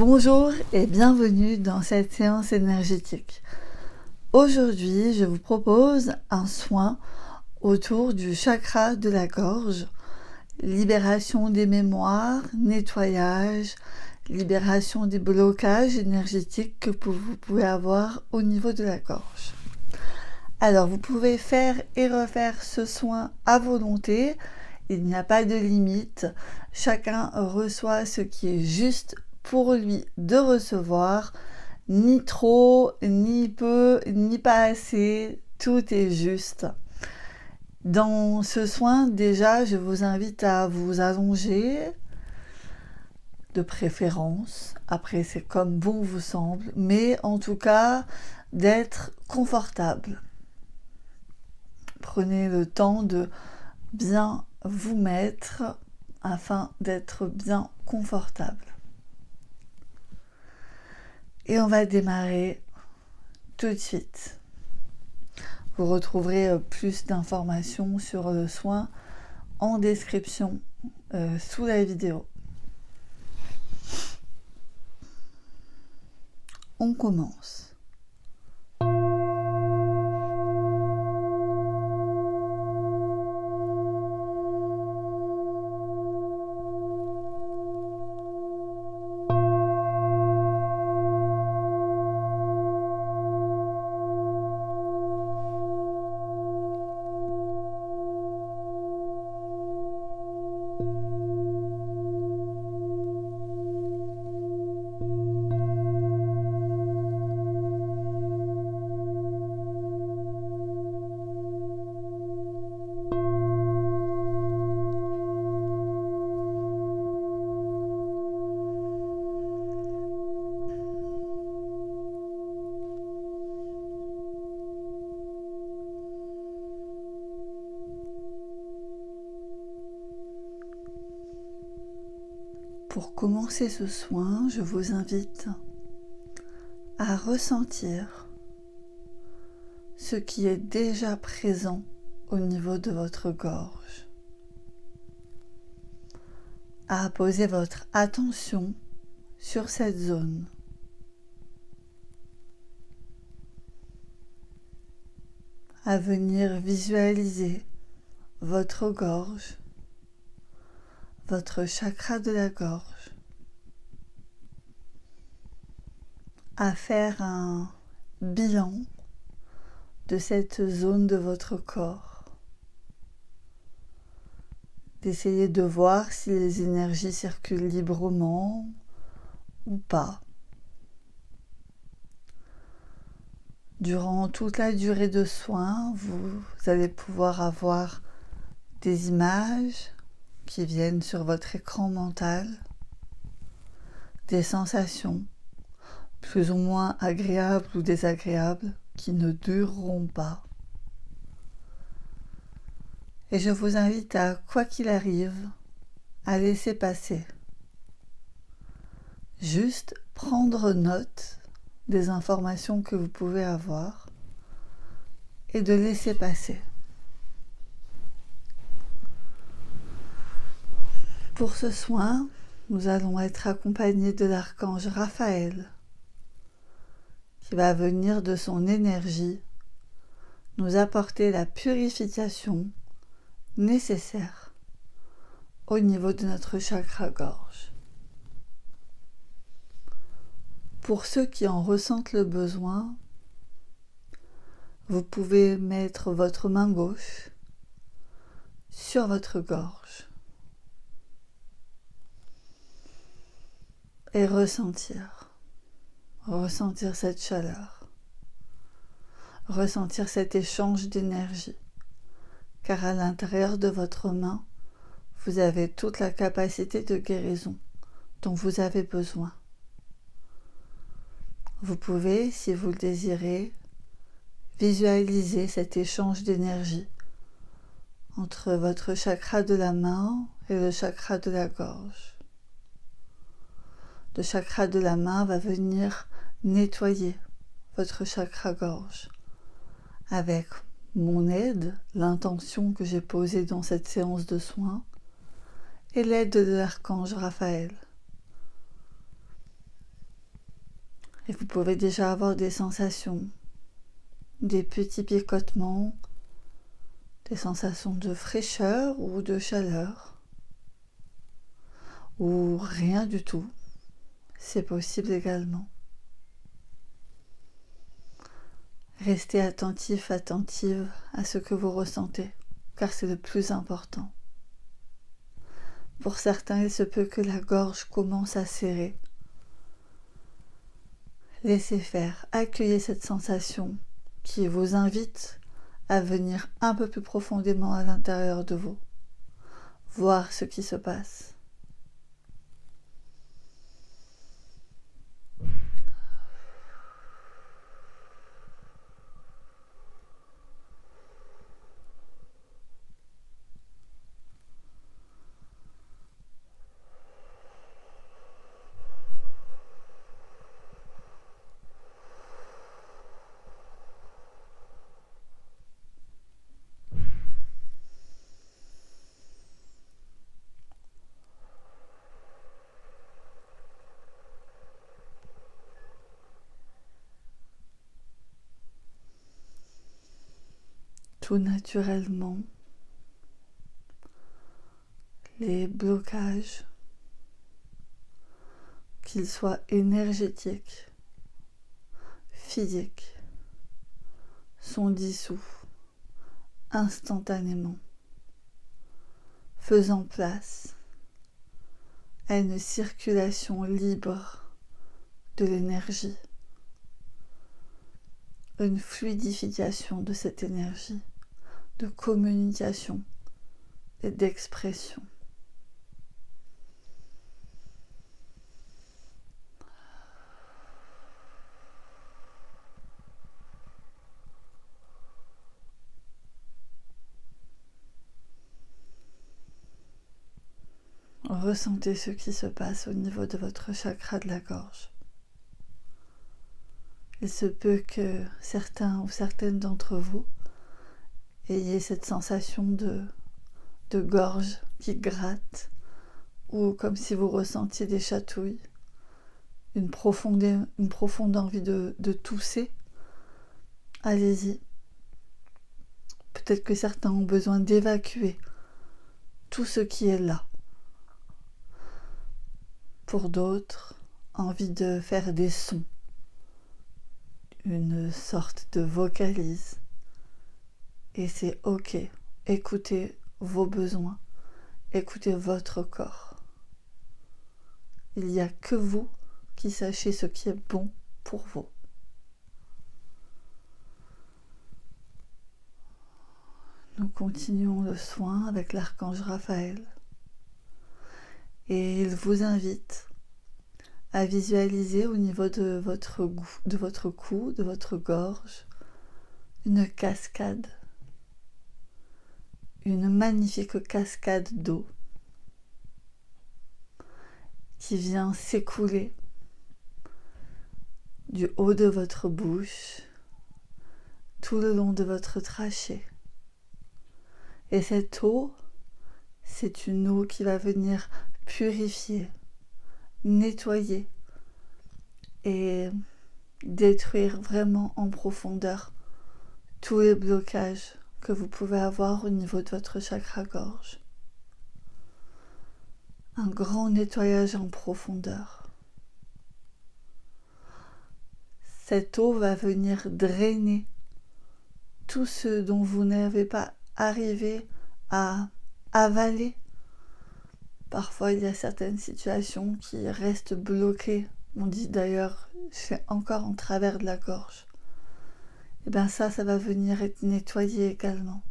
Bonjour et bienvenue dans cette séance énergétique. Aujourd'hui, je vous propose un soin autour du chakra de la gorge, libération des mémoires, nettoyage, libération des blocages énergétiques que vous pouvez avoir au niveau de la gorge. Alors, vous pouvez faire et refaire ce soin à volonté. Il n'y a pas de limite. Chacun reçoit ce qui est juste pour lui de recevoir. Ni trop, ni peu, ni pas assez. Tout est juste. Dans ce soin, déjà, je vous invite à vous allonger, de préférence. Après, c'est comme bon vous semble. Mais en tout cas, d'être confortable. Prenez le temps de bien vous mettre afin d'être bien confortable. Et on va démarrer tout de suite. Vous retrouverez plus d'informations sur le soin en description sous la vidéo. On commence. Pour commencer ce soin, je vous invite à ressentir ce qui est déjà présent au niveau de votre gorge, à poser votre attention sur cette zone. À venir visualiser votre gorge, votre chakra de la gorge, à faire un bilan de cette zone de votre corps, d'essayer de voir si les énergies circulent librement ou pas. Durant toute la durée de soin, vous allez pouvoir avoir des images qui viennent sur votre écran mental, des sensations plus ou moins agréables ou désagréables qui ne dureront pas. Et je vous invite à, quoi qu'il arrive, à laisser passer. Juste prendre note des informations que vous pouvez avoir et de laisser passer. Pour ce soin, nous allons être accompagnés de l'archange Raphaël qui va venir de son énergie nous apporter la purification nécessaire au niveau de notre chakra-gorge. Pour ceux qui en ressentent le besoin, vous pouvez mettre votre main gauche sur votre gorge et ressentir cette chaleur, ressentir cet échange d'énergie, car à l'intérieur de votre main, vous avez toute la capacité de guérison dont vous avez besoin. Vous pouvez, si vous le désirez, visualiser cet échange d'énergie entre votre chakra de la main et le chakra de la gorge. Le chakra de la main va venir nettoyer votre chakra-gorge avec mon aide, l'intention que j'ai posée dans cette séance de soins, et l'aide de l'archange Raphaël. Et vous pouvez déjà avoir des sensations, des petits picotements, des sensations de fraîcheur ou de chaleur, ou rien du tout, c'est possible également. Restez attentif, attentive à ce que vous ressentez, car c'est le plus important. Pour certains, il se peut que la gorge commence à serrer. Laissez faire, accueillez cette sensation qui vous invite à venir un peu plus profondément à l'intérieur de vous, voir ce qui se passe. Tout naturellement, les blocages, qu'ils soient énergétiques, physiques, sont dissous instantanément, faisant place à une circulation libre de l'énergie, une fluidification de cette énergie, de communication et d'expression. Ressentez ce qui se passe au niveau de votre chakra de la gorge. Il se peut que certains ou certaines d'entre vous ayez cette sensation de gorge qui gratte, ou comme si vous ressentiez des chatouilles, une profonde envie de tousser. Allez-y. Peut-être que certains ont besoin d'évacuer tout ce qui est là. Pour d'autres, envie de faire des sons, une sorte de vocalise. Et c'est ok. Écoutez vos besoins, écoutez votre corps. Il n'y a que vous qui sachez ce qui est bon pour vous. Nous continuons le soin avec l'archange Raphaël. Et il vous invite à visualiser au niveau de votre cou, de votre gorge, une cascade, une magnifique cascade d'eau qui vient s'écouler du haut de votre bouche, tout le long de votre trachée. Et cette eau, c'est une eau qui va venir purifier, nettoyer et détruire vraiment en profondeur tous les blocages que vous pouvez avoir au niveau de votre chakra-gorge. Un grand nettoyage en profondeur. Cette eau va venir drainer tout ce dont vous n'avez pas arrivé à avaler. Parfois, il y a certaines situations qui restent bloquées. On dit d'ailleurs, c'est encore en travers de la gorge. Et bien ça va venir être nettoyé également.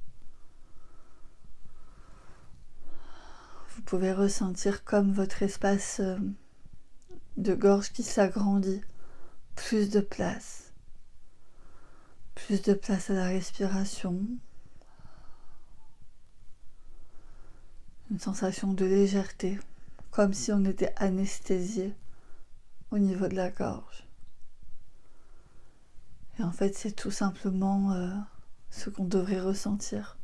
Vous pouvez ressentir comme votre espace de gorge qui s'agrandit. Plus de place à la respiration. Une sensation de légèreté, comme si on était anesthésié au niveau de la gorge. Et en fait, c'est tout simplement ce qu'on devrait ressentir.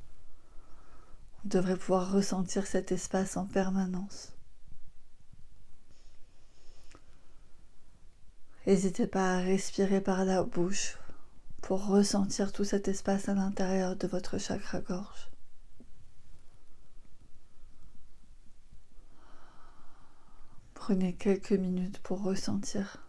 On devrait pouvoir ressentir cet espace en permanence. N'hésitez pas à respirer par la bouche pour ressentir tout cet espace à l'intérieur de votre chakra-gorge. Prenez quelques minutes pour ressentir.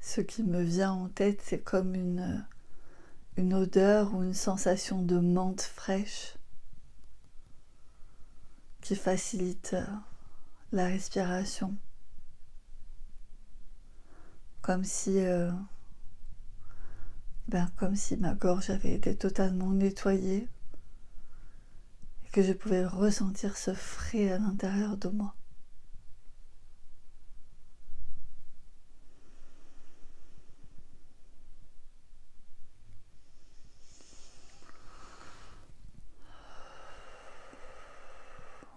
Ce qui me vient en tête, c'est comme une odeur ou une sensation de menthe fraîche qui facilite la respiration. Comme si ma gorge avait été totalement nettoyée et que je pouvais ressentir ce frais à l'intérieur de moi.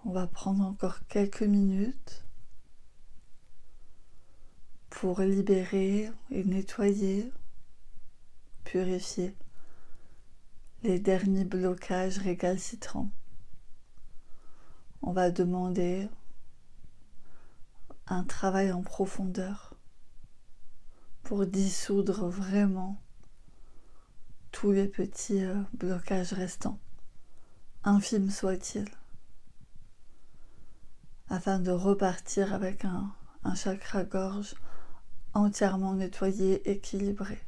On va prendre encore quelques minutes pour libérer et nettoyer, purifier les derniers blocages récalcitrants. On va demander un travail en profondeur pour dissoudre vraiment tous les petits blocages restants, infimes soient-ils, afin de repartir avec un chakra-gorge entièrement nettoyé, équilibré.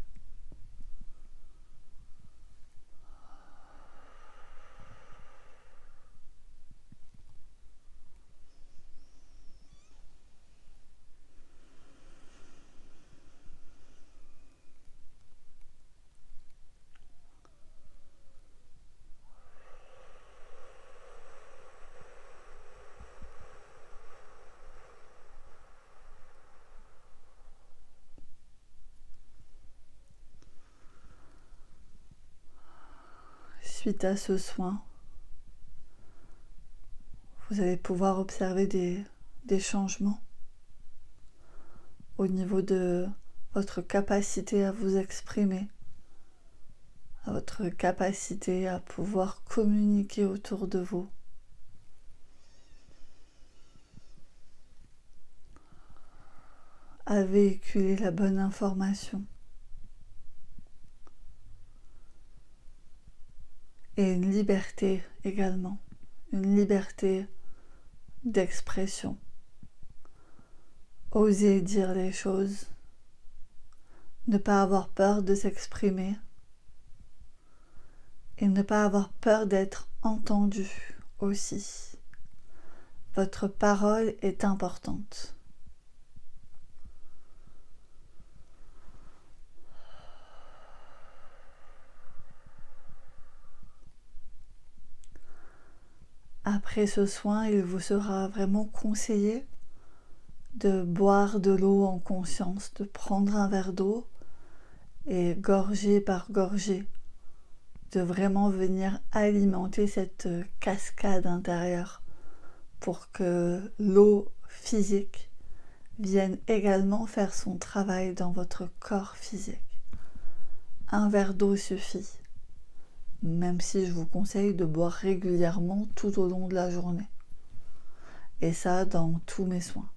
Suite à ce soin, vous allez pouvoir observer des changements au niveau de votre capacité à vous exprimer, à votre capacité à pouvoir communiquer autour de vous. À véhiculer la bonne information. Et une liberté également, une liberté d'expression. Oser dire les choses, ne pas avoir peur de s'exprimer et ne pas avoir peur d'être entendu aussi. Votre parole est importante. Après ce soin, il vous sera vraiment conseillé de boire de l'eau en conscience, de prendre un verre d'eau et gorgée par gorgée, de vraiment venir alimenter cette cascade intérieure pour que l'eau physique vienne également faire son travail dans votre corps physique. Un verre d'eau suffit, même si je vous conseille de boire régulièrement tout au long de la journée. Et ça, dans tous mes soins.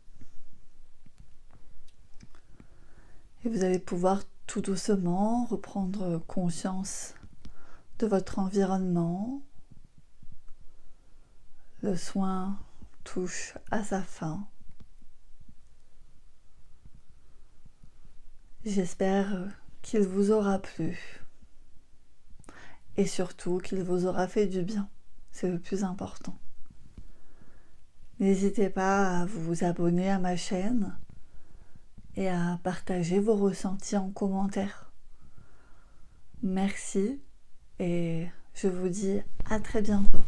Et vous allez pouvoir tout doucement reprendre conscience de votre environnement. Le soin touche à sa fin. J'espère qu'il vous aura plu. Et surtout qu'il vous aura fait du bien. C'est le plus important. N'hésitez pas à vous abonner à ma chaîne et à partager vos ressentis en commentaire. Merci et je vous dis à très bientôt.